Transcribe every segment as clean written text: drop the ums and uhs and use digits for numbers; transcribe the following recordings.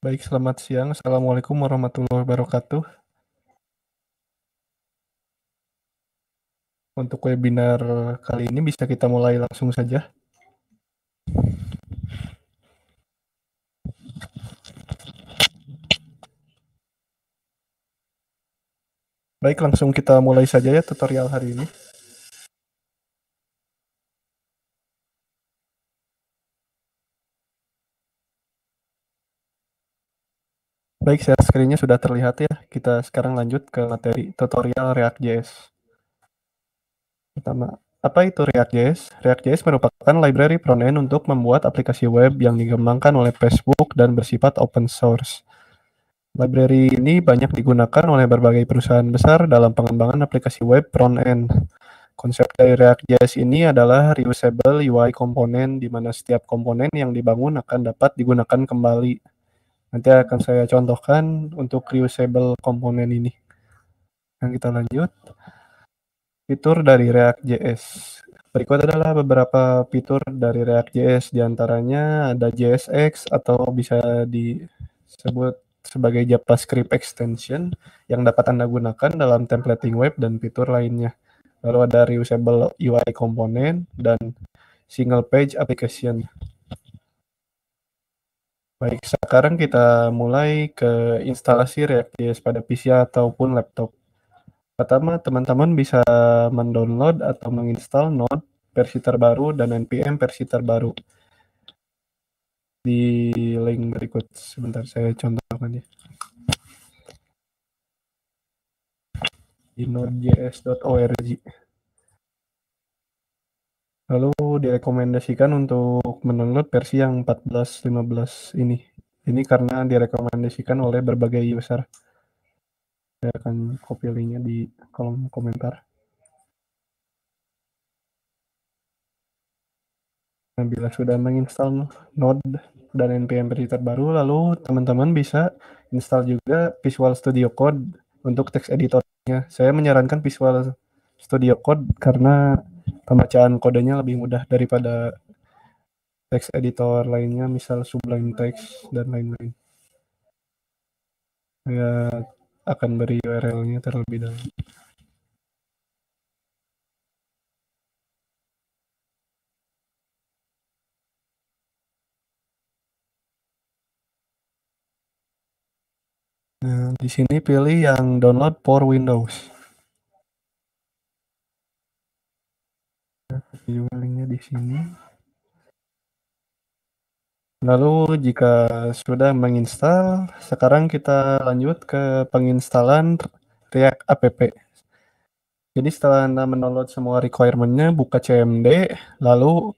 Baik, selamat siang. Assalamualaikum warahmatullahi wabarakatuh. Untuk webinar kali ini bisa kita mulai langsung saja. Baik, langsung kita mulai saja ya tutorial hari ini. Baik, share screen-nya sudah terlihat ya. Kita sekarang lanjut ke materi tutorial React.js. Pertama, apa itu React.js? React.js merupakan library frontend untuk membuat aplikasi web yang dikembangkan oleh Facebook dan bersifat open source. Library ini banyak digunakan oleh berbagai perusahaan besar dalam pengembangan aplikasi web front-end. Konsep dari React.js ini adalah reusable UI komponen, di mana setiap komponen yang dibangun akan dapat digunakan kembali. Nanti akan saya contohkan untuk reusable komponen ini. Yang kita lanjut, fitur dari React.js. Berikut adalah beberapa fitur dari React.js, diantaranya ada JSX atau bisa disebut sebagai JavaScript extension yang dapat Anda gunakan dalam templating web dan fitur lainnya. Lalu ada reusable UI component dan single page application. Baik, sekarang kita mulai ke instalasi React.js pada PC ataupun laptop. Pertama, teman-teman bisa mendownload atau menginstal Node versi terbaru dan npm versi terbaru di link berikut. Sebentar saya contohkan ya. Di node.js.org. Lalu direkomendasikan untuk mendownload versi yang 14.15 ini. Ini karena direkomendasikan oleh berbagai user. Saya akan copy linknya di kolom komentar. Nah, bila sudah menginstal Node dan npm versi terbaru, lalu teman-teman bisa install juga Visual Studio Code untuk text editornya. Saya menyarankan Visual Studio Code karena pembacaan kodenya lebih mudah daripada text editor lainnya, misal Sublime Text dan lain-lain. Saya akan beri URL-nya terlebih dahulu. Nah, di sini pilih yang download for Windows. Juga linknya di sini. Lalu jika sudah menginstal, sekarang kita lanjut ke penginstalan React App. Jadi setelah Anda mendownload semua requirement-nya, buka CMD, lalu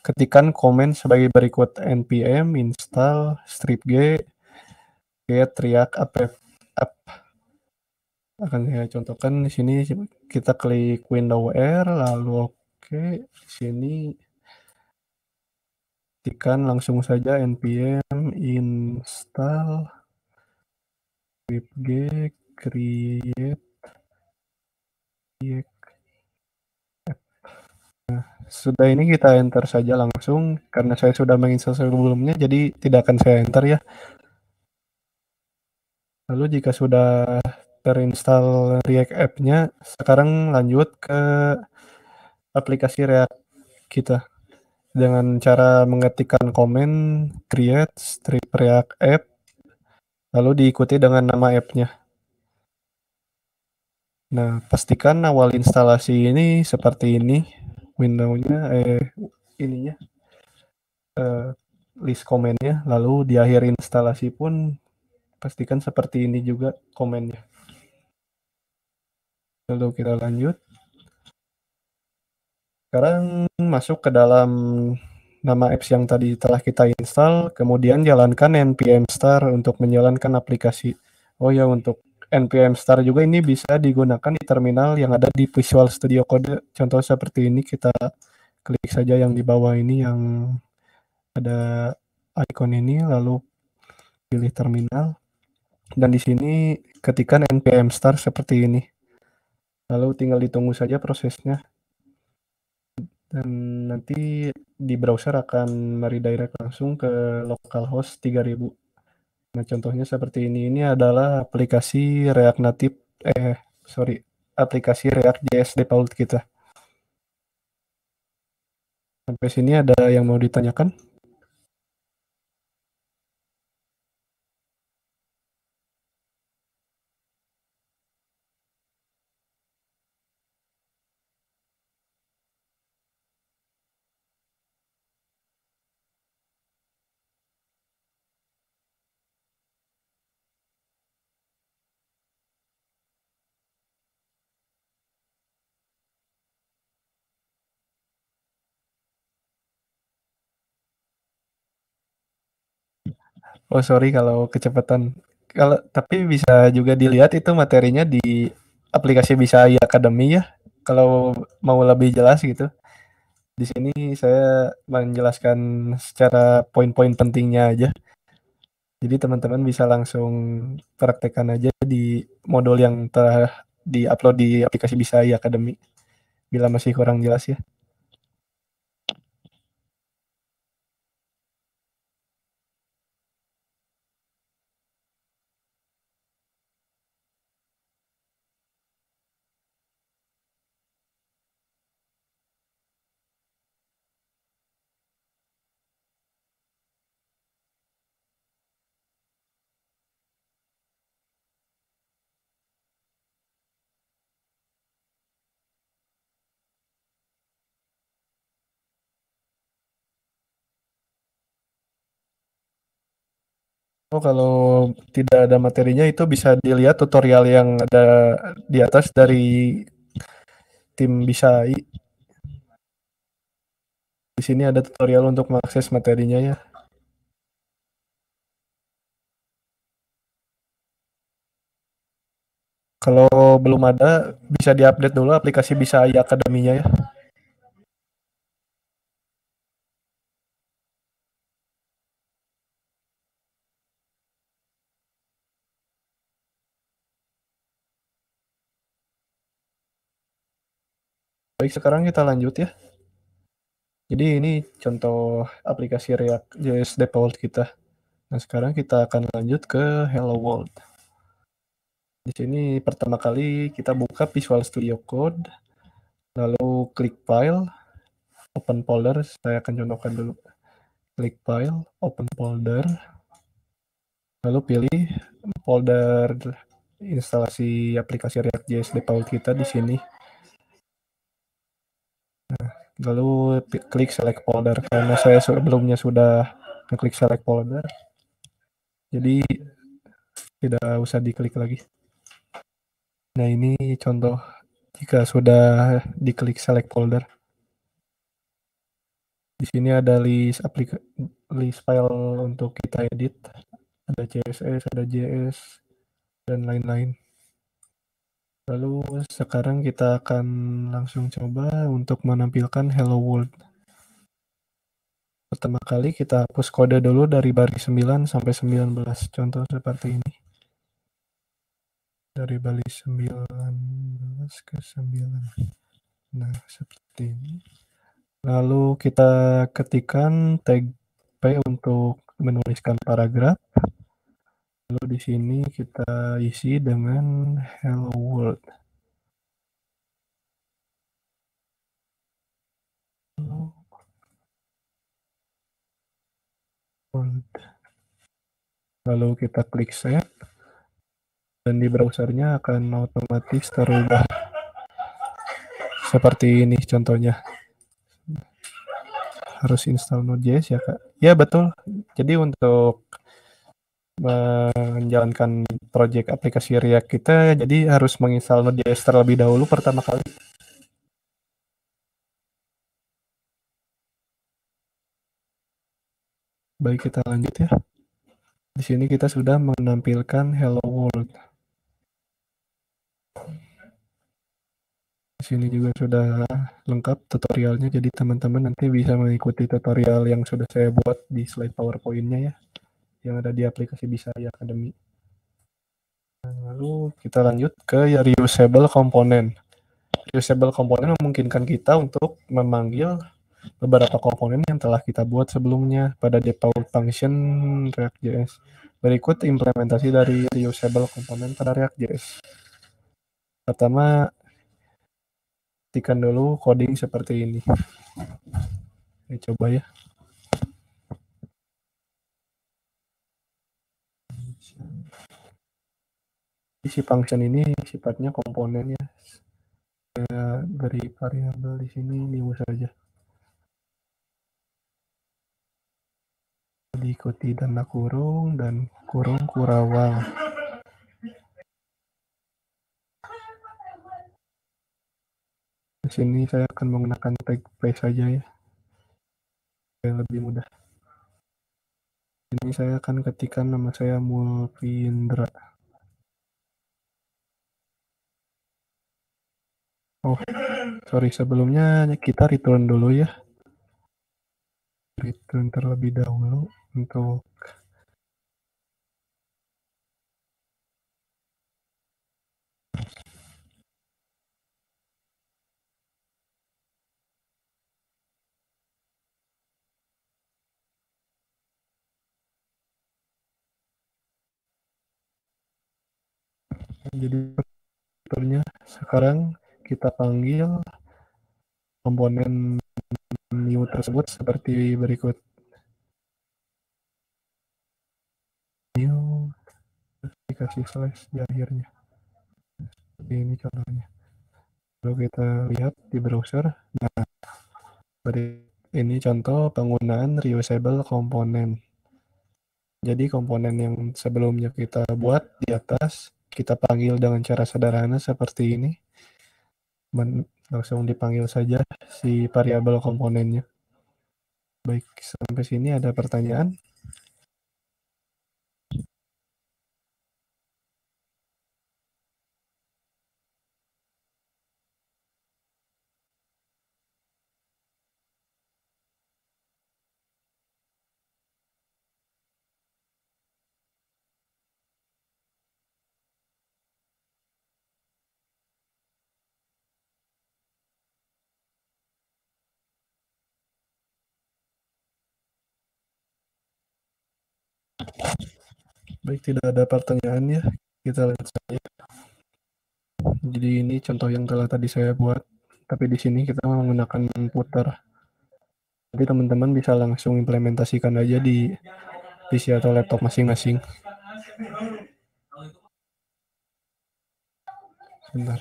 ketikkan komen sebagai berikut: npm install strip g get React App. Akan saya contohkan di sini, kita klik window R, lalu oke, di sini ketikkan langsung saja npm install strip g create. Sudah, ini kita enter saja langsung, karena saya sudah menginstal sebelumnya, jadi tidak akan saya enter ya. Lalu jika sudah terinstall React App-nya, sekarang lanjut ke aplikasi React kita. Dengan cara mengetikkan komen create strip React App, lalu diikuti dengan nama app-nya. Nah, pastikan awal instalasi ini seperti ini, window-nya, ininya, list komennya, lalu di akhir instalasi pun pastikan seperti ini juga komennya. Lalu kita lanjut. Sekarang masuk ke dalam nama apps yang tadi telah kita install, kemudian jalankan npm start untuk menjalankan aplikasi. Oh ya, untuk npm start juga ini bisa digunakan di terminal yang ada di Visual Studio Code. Contoh seperti ini, kita klik saja yang di bawah ini yang ada icon ini, lalu pilih terminal, dan di sini ketikkan npm start seperti ini. Lalu tinggal ditunggu saja prosesnya. Dan nanti di browser akan meredirect langsung ke localhost 3000. Nah, contohnya seperti ini. Ini adalah aplikasi React Native, sorry, aplikasi React JS default kita. Sampai sini ada yang mau ditanyakan? Oh, sorry kalau kecepatan. Kalau tapi bisa juga dilihat itu materinya di aplikasi Bisa AI Academy ya. Kalau mau lebih jelas gitu. Di sini saya menjelaskan secara poin-poin pentingnya aja. Jadi teman-teman bisa langsung praktekkan aja di modul yang telah di-upload di aplikasi Bisa AI Academy. Bila masih kurang jelas ya. Oh, kalau tidak ada materinya itu bisa dilihat tutorial yang ada di atas dari tim Bisa AI. Di sini ada tutorial untuk mengakses materinya ya. Kalau belum ada, bisa diupdate dulu aplikasi Bisa AI Academy-nya ya. Baik, sekarang kita lanjut ya. Jadi ini contoh aplikasi React JS default kita. Nah, sekarang kita akan lanjut ke Hello World. Di sini pertama kali kita buka Visual Studio Code, lalu klik File, Open Folder. Saya akan contohkan dulu. Klik File, Open Folder, lalu pilih folder instalasi aplikasi React JS default kita di sini. Lalu klik select folder karena saya sebelumnya sudah klik select folder, jadi tidak usah diklik lagi. Nah, ini contoh jika sudah diklik select folder. Di sini ada list file untuk kita edit, ada CSS, ada JS, dan lain-lain. Lalu sekarang kita akan langsung coba untuk menampilkan Hello World. Pertama kali kita hapus kode dulu dari baris 9 sampai 19, contoh seperti ini. Dari baris 19 ke 9. Nah, seperti ini. Lalu kita ketikkan tag P untuk menuliskan paragraf. Lalu di sini kita isi dengan Hello World. Hello World. Lalu kita klik save. Dan di browsernya akan otomatis terubah seperti ini contohnya. Harus install Node.js ya Kak? Ya betul. Jadi untuk menjalankan project aplikasi React kita, jadi harus menginstal Node.js terlebih dahulu pertama kali. Baik, kita lanjut ya. Di sini kita sudah menampilkan Hello World. Di sini juga sudah lengkap tutorialnya, jadi teman-teman nanti bisa mengikuti tutorial yang sudah saya buat di slide PowerPoint-nya ya, yang ada di aplikasi Bisa AI Academy. Lalu kita lanjut ke reusable component. Reusable component memungkinkan kita untuk memanggil beberapa komponen yang telah kita buat sebelumnya pada default function React.js. Berikut implementasi dari reusable komponen pada React.js. Pertama, ketikkan dulu coding seperti ini. Saya coba ya. Isi function ini sifatnya komponen ya. Saya beri variabel di sini new saja. Diikuti tanda kurung dan kurung kurawal. Di sini saya akan menggunakan tag place saja ya, supaya lebih mudah. Ini saya akan ketikkan nama saya Mulvindra. Oh, sorry, sebelumnya kita return dulu ya. Return terlebih dahulu untuk jadi fiturnya sekarang kita panggil komponen new tersebut seperti berikut. New, dikasih slash di akhirnya. Ini contohnya. Lalu kita lihat di browser. Nah, ini contoh penggunaan reusable komponen. Jadi komponen yang sebelumnya kita buat di atas, kita panggil dengan cara sederhana seperti ini. Langsung dipanggil saja si variabel komponennya. Baik, sampai sini ada pertanyaan? Baik, tidak ada pertanyaan ya. Kita lihat saja. Jadi ini contoh yang telah tadi saya buat, tapi di sini kita menggunakan puter. Jadi teman-teman bisa langsung implementasikan aja di PC atau laptop masing-masing. Sebentar.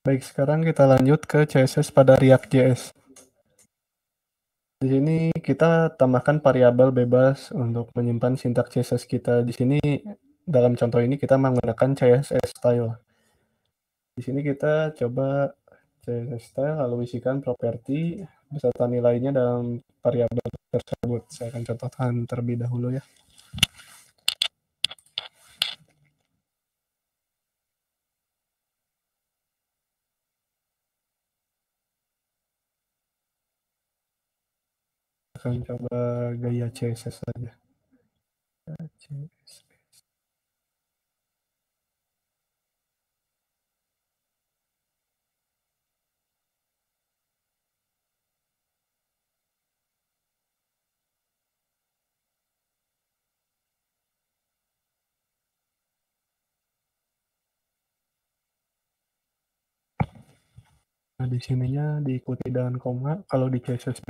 Baik, sekarang kita lanjut ke CSS pada React.js. Di sini kita tambahkan variabel bebas untuk menyimpan sintaks CSS kita. Di sini dalam contoh ini kita menggunakan CSS style. Di sini kita coba CSS style lalu isikan properti beserta nilainya dalam variabel tersebut. Saya akan contohkan terlebih dahulu ya. Akan coba gaya CSS saja. CSS. Nah, di sininya diikuti dengan koma. Kalau di CSS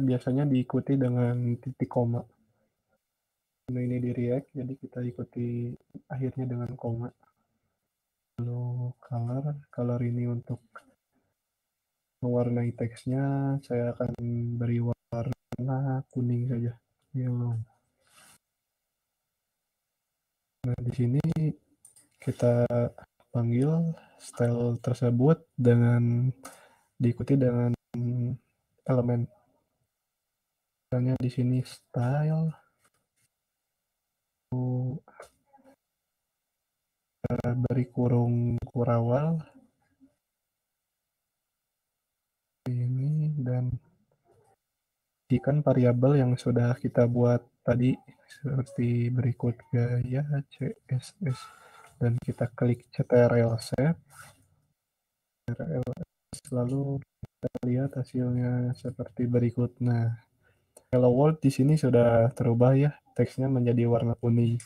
biasanya diikuti dengan titik koma. Nah, ini di React, jadi kita ikuti akhirnya dengan koma. Lalu color ini untuk mewarnai teksnya, saya akan beri warna kuning saja. Yellow. Nah, di sini kita panggil style tersebut dengan diikuti dengan elemen. Misalnya di sini style beri kurung kurawal ini dan jika variabel yang sudah kita buat tadi seperti berikut gaya CSS dan kita klik ctrl save lalu kita lihat hasilnya seperti berikut. Nah, hello world di sini sudah terubah ya, teksnya menjadi warna kuning.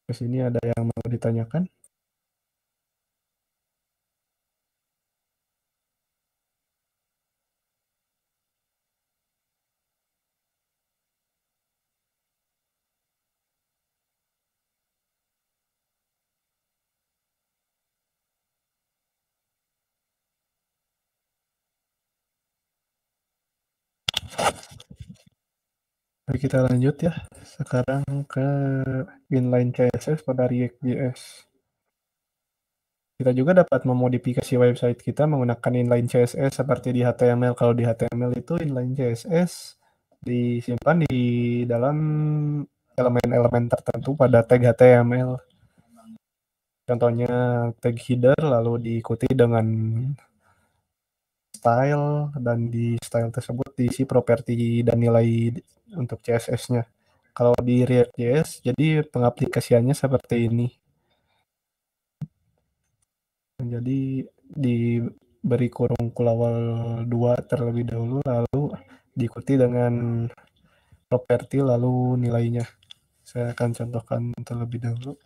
Ke sini ada yang mau ditanyakan? Mari kita lanjut ya. Sekarang ke inline CSS pada React.js. Kita juga dapat memodifikasi website kita menggunakan inline CSS seperti di HTML. Kalau di HTML itu inline CSS disimpan di dalam elemen-elemen tertentu pada tag HTML. Contohnya tag header lalu diikuti dengan style dan di style tersebut diisi properti dan nilai untuk CSS-nya. Kalau di React.js jadi pengaplikasiannya seperti ini. Jadi diberi kurung kulawal 2 terlebih dahulu lalu diikuti dengan properti lalu nilainya. Saya akan contohkan terlebih dahulu.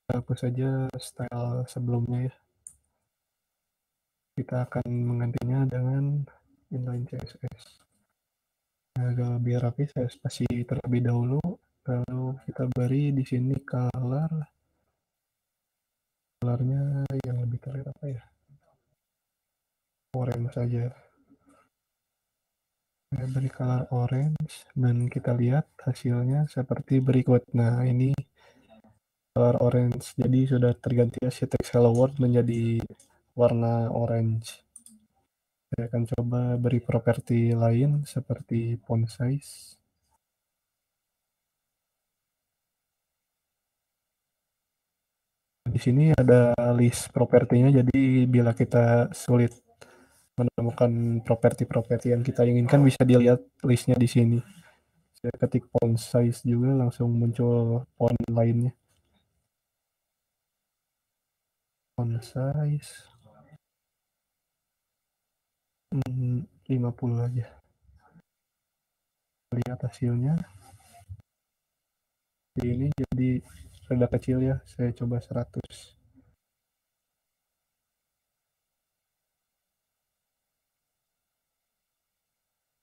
Hapus saja style sebelumnya ya. Kita akan menggantinya dengan inline CSS. Agar biar rapi saya spasi terlebih dahulu. Lalu kita beri di sini colornya yang lebih terlihat apa ya? Orange saja. Saya beri color orange dan kita lihat hasilnya seperti berikut. Nah, ini color orange. Jadi sudah terganti si text hello world menjadi warna orange. Saya akan coba beri properti lain seperti font size. Di sini ada list propertinya, jadi bila kita sulit menemukan properti-properti yang kita inginkan bisa dilihat listnya di sini. Saya ketik font size juga langsung muncul font lainnya. Font size 50 aja. Lihat hasilnya. Ini jadi rada kecil ya. Saya coba 100.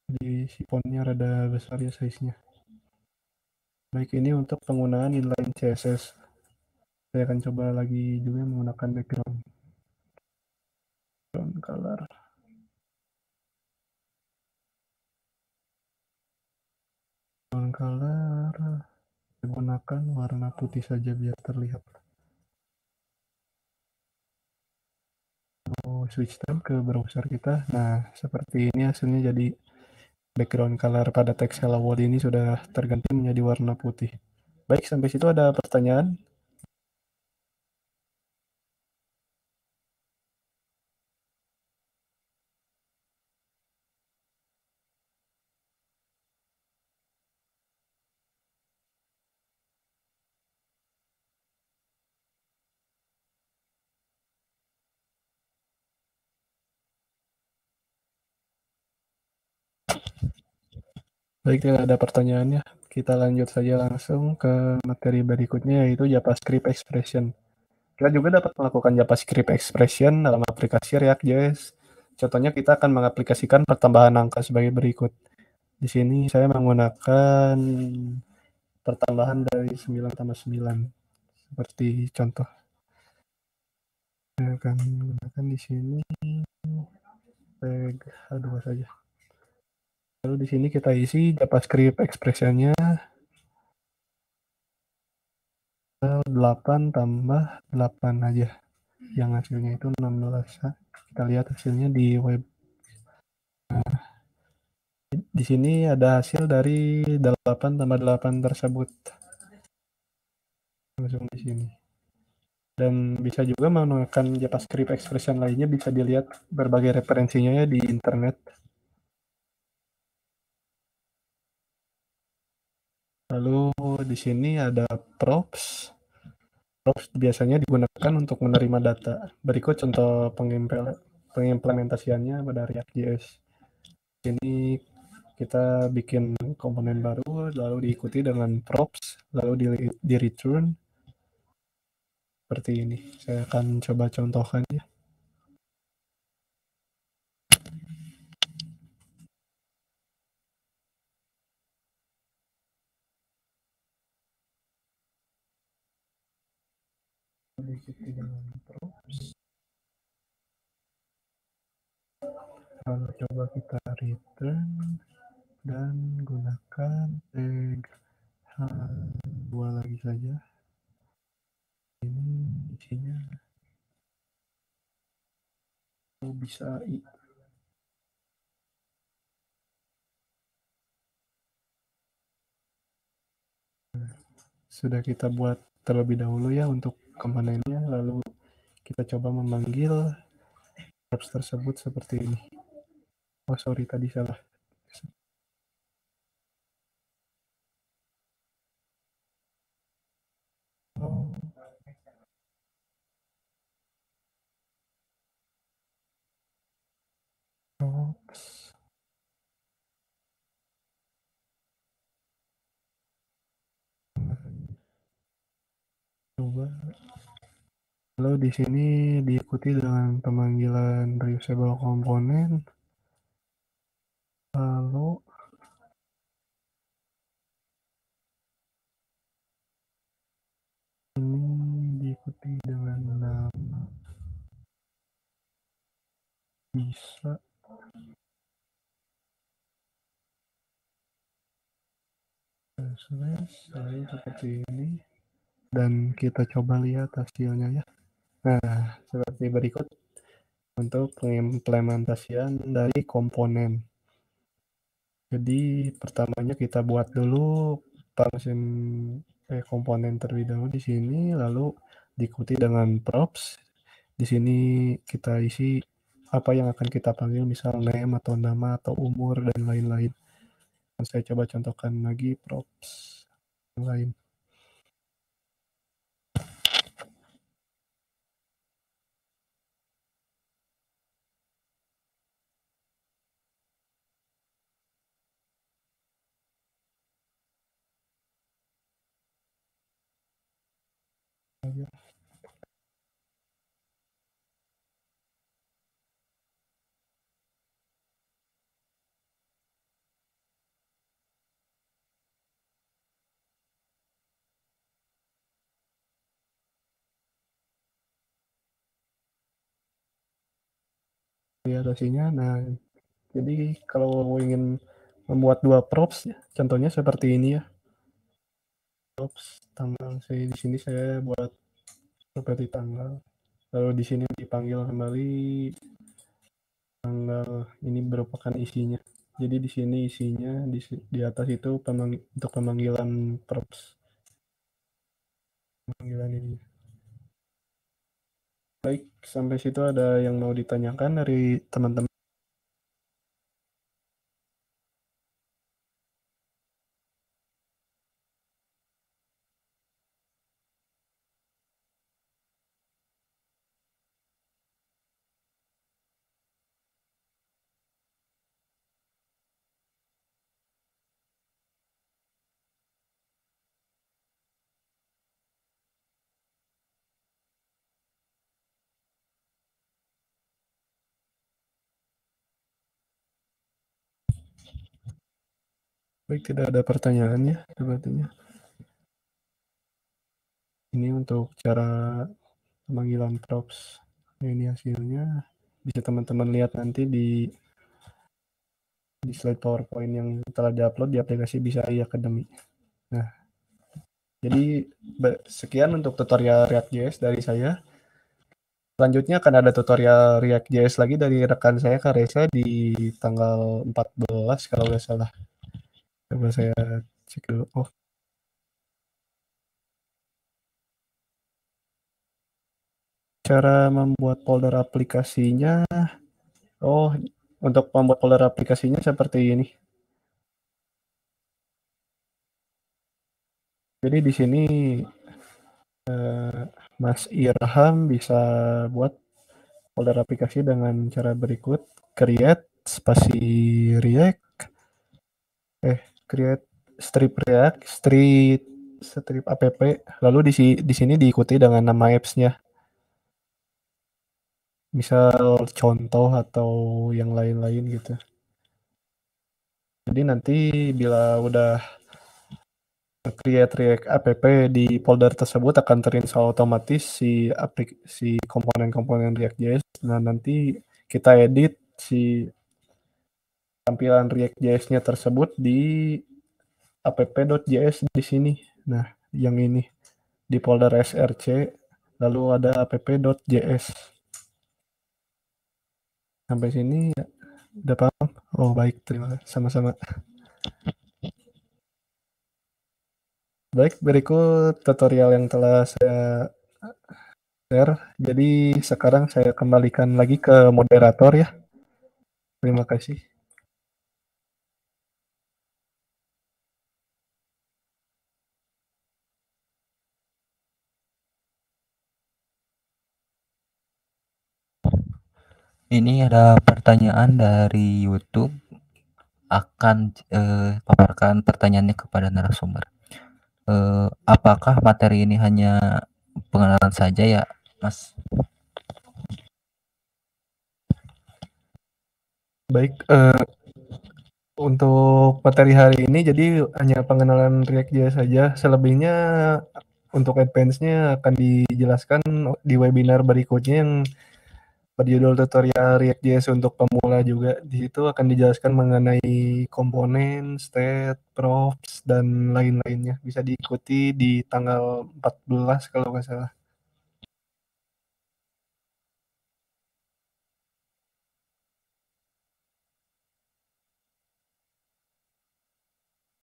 Jadi si fontnya rada besar ya size-nya. Baik, ini untuk penggunaan inline CSS. Saya akan coba lagi juga menggunakan background color. Background color gunakan warna putih saja biar terlihat. Switch tab ke browser kita. Nah, seperti ini hasilnya, jadi background color pada teks hello world ini sudah terganti menjadi warna putih. Baik, sampai situ ada pertanyaan? Baik, tidak ada pertanyaannya. Kita lanjut saja langsung ke materi berikutnya, yaitu JavaScript Expression. Kita juga dapat melakukan JavaScript Expression dalam aplikasi React.js. Contohnya kita akan mengaplikasikan pertambahan angka sebagai berikut. Di sini saya menggunakan pertambahan dari 9 tambah 9. Seperti contoh. Saya akan menggunakan di sini tag H2 saja. Lalu di sini kita isi JavaScript expression-nya 8 tambah 8 aja. Yang hasilnya itu 16. Kita lihat hasilnya di web. Nah, di di sini ada hasil dari 8 tambah 8 tersebut. Langsung di sini. Dan bisa juga menggunakan JavaScript expression lainnya, bisa dilihat berbagai referensinya ya di internet. Lalu di sini ada props. Props biasanya digunakan untuk menerima data. Berikut contoh pengimplementasiannya pada React.js. Ini kita bikin komponen baru, lalu diikuti dengan props, lalu di return seperti ini. Saya akan coba contohkan ya. Diikuti dengan props. Lalu coba kita return dan gunakan tag h2 lagi saja. Ini isinya bisa sudah kita buat terlebih dahulu ya untuk komponennya, lalu kita coba memanggil props tersebut seperti ini. Oh sorry, tadi salah. Oh, props. Coba. Lalu di sini diikuti dengan pemanggilan reusable component. Lalu ini diikuti dengan nama. Bisa. Lalu seperti ini. Dan kita coba lihat hasilnya ya. Nah, seperti berikut untuk pengimplementasian dari komponen. Jadi pertamanya kita buat dulu function komponen terlebih dahulu di sini, lalu diikuti dengan props. Di sini kita isi apa yang akan kita panggil, misal name atau nama atau umur dan lain-lain. Dan saya coba contohkan lagi props yang lain. Lihat hasilnya. Nah, jadi kalau ingin membuat dua props, contohnya seperti ini ya. Props tanggal saya di sini saya buat seperti tanggal. Lalu di sini dipanggil kembali tanggal, ini merupakan isinya. Jadi di sini isinya di atas itu untuk pemanggilan props. Pemanggilan ini. Baik, sampai situ ada yang mau ditanyakan dari teman-teman? Baik, tidak ada pertanyaan ya sepertinya. Ini untuk cara pemanggilan props. Nah, ini hasilnya. Bisa teman-teman lihat nanti di slide PowerPoint yang telah diupload di aplikasi BCI Academy. Nah, jadi sekian untuk tutorial React.js dari saya. Selanjutnya akan ada tutorial React.js lagi dari rekan saya Kak Reza di tanggal 14 kalau nggak salah. Coba saya cek dulu. Oh, cara membuat folder aplikasinya. Oh, untuk membuat folder aplikasinya seperti ini. Jadi di sini Mas Irham bisa buat folder aplikasi dengan cara berikut: create spasi react, create strip react, strip app, lalu di sini diikuti dengan nama apps-nya, misal contoh atau yang lain-lain gitu. Jadi nanti bila udah create react app di folder tersebut akan terinstall otomatis si komponen-komponen React.js. Nah, nanti kita edit si tampilan React.js-nya tersebut di app.js di sini. Nah, yang ini di folder src, lalu ada app.js. Sampai sini udah paham? Oh, baik, terima kasih. Sama-sama. Baik, berikut tutorial yang telah saya share. Jadi sekarang saya kembalikan lagi ke moderator ya. Terima kasih. Ini ada pertanyaan dari YouTube. Akan paparkan pertanyaannya kepada narasumber. Apakah materi ini hanya pengenalan saja ya, Mas? Baik, untuk materi hari ini jadi hanya pengenalan React.js saja. Selebihnya untuk advance-nya akan dijelaskan di webinar berikutnya yang berjudul tutorial React.js untuk pemula juga. Di situ akan dijelaskan mengenai komponen, state, props, dan lain-lainnya. Bisa diikuti di tanggal 14 kalau nggak salah.